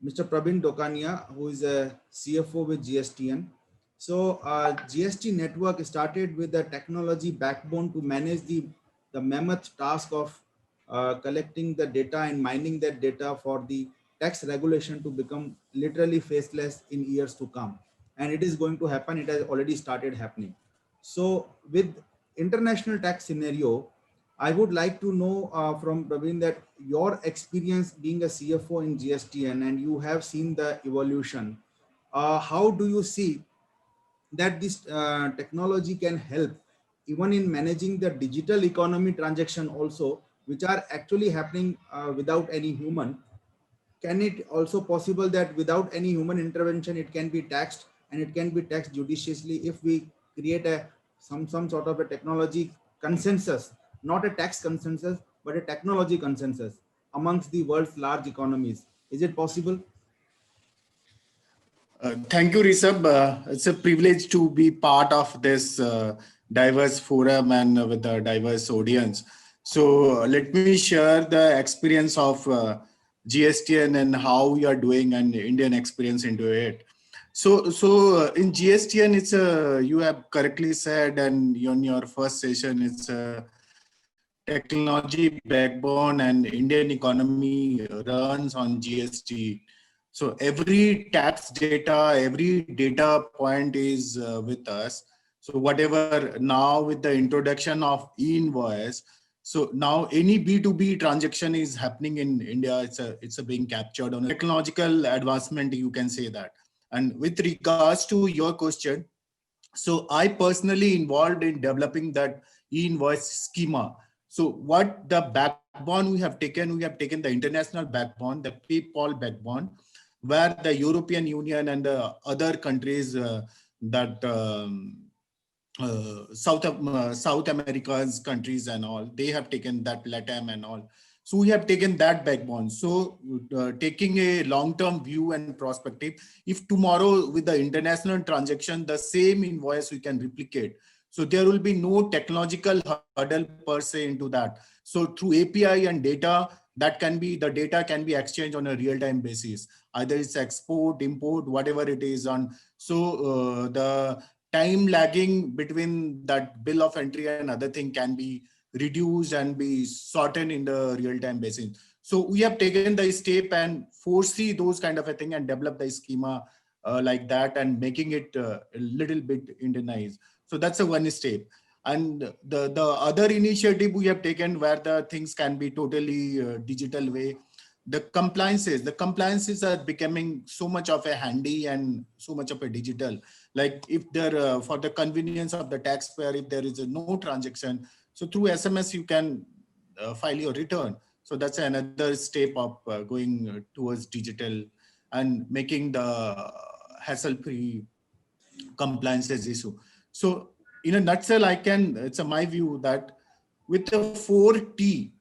Mr. Praveen Dokania, who is a CFO with GSTN. So GST network started with the technology backbone to manage the mammoth task of collecting the data and mining that data for the tax regulation to become literally faceless in years to come. And it is going to happen. It has already started happening. So with international tax scenario, I would like to know from Praveen that your experience being a CFO in GSTN and you have seen the evolution. How do you see that this technology can help even in managing the digital economy transaction also, which are actually happening without any human? Can it also possible that without any human intervention, it can be taxed and it can be taxed judiciously if we create some sort of a technology consensus, not a tax consensus, but a technology consensus amongst the world's large economies? Is it possible? Thank you, Rishabh. It's a privilege to be part of this diverse forum and with a diverse audience. So let me share the experience of GSTN and how we are doing and Indian experience into it. So in GSTN, it's a, you have correctly said, and on your first session, it's a technology backbone and Indian economy runs on GST. So every tax data, every data point is with us. So whatever now with the introduction of e-invoice, so now any B2B transaction is happening in India. It's a being captured on a technological advancement. You can say that. And with regards to your question, so I personally involved in developing that e-invoice schema. So what the backbone we have taken the international backbone, the PayPal backbone, where the European Union and the other countries that South America's countries and all, they have taken that LATAM and all. So we have taken that backbone. So taking a long-term view and perspective, if tomorrow with the international transaction, the same invoice we can replicate. So there will be no technological hurdle per se into that. So through API and data, that can be, the data can be exchanged on a real-time basis. Either it's export, import, whatever it is on. So the time lagging between that bill of entry and other thing can be reduced and be shortened in the real-time basis. So we have taken the step and foresee those kind of a thing and develop the schema like that and making it a little bit Indianized. So that's a one step. And the other initiative we have taken where the things can be totally digital way, the compliances are becoming so much of a handy and so much of a digital. Like if there for the convenience of the taxpayer, if there is a no transaction, so through SMS you can file your return. So that's another step of going towards digital and making the hassle-free compliances issue. So in a nutshell, it's my view that with the 4T,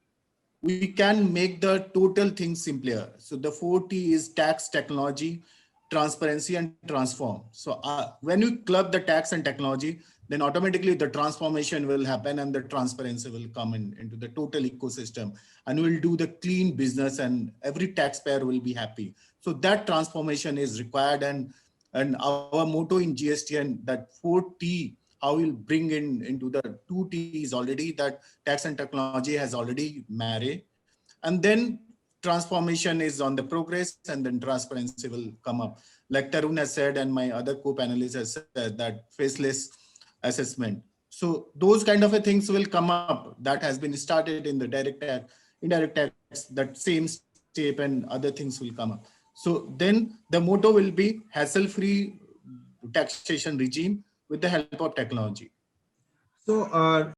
we can make the total thing simpler. So the 4T is tax, technology, transparency, and transform. So when you club the tax and technology, then automatically the transformation will happen and the transparency will come into the total ecosystem, and we'll do the clean business and every taxpayer will be happy. So that transformation is required, and our motto in GSTN that 4T, how we'll bring into the 2T is already that tax and technology has already married. And then transformation is on the progress, and then transparency will come up. Like Tarun has said, and my other co-panelists has said that faceless assessment. So those kind of a things will come up that has been started in the direct tax, indirect tax, that same step and other things will come up. So then the motto will be hassle-free taxation regime with the help of technology. So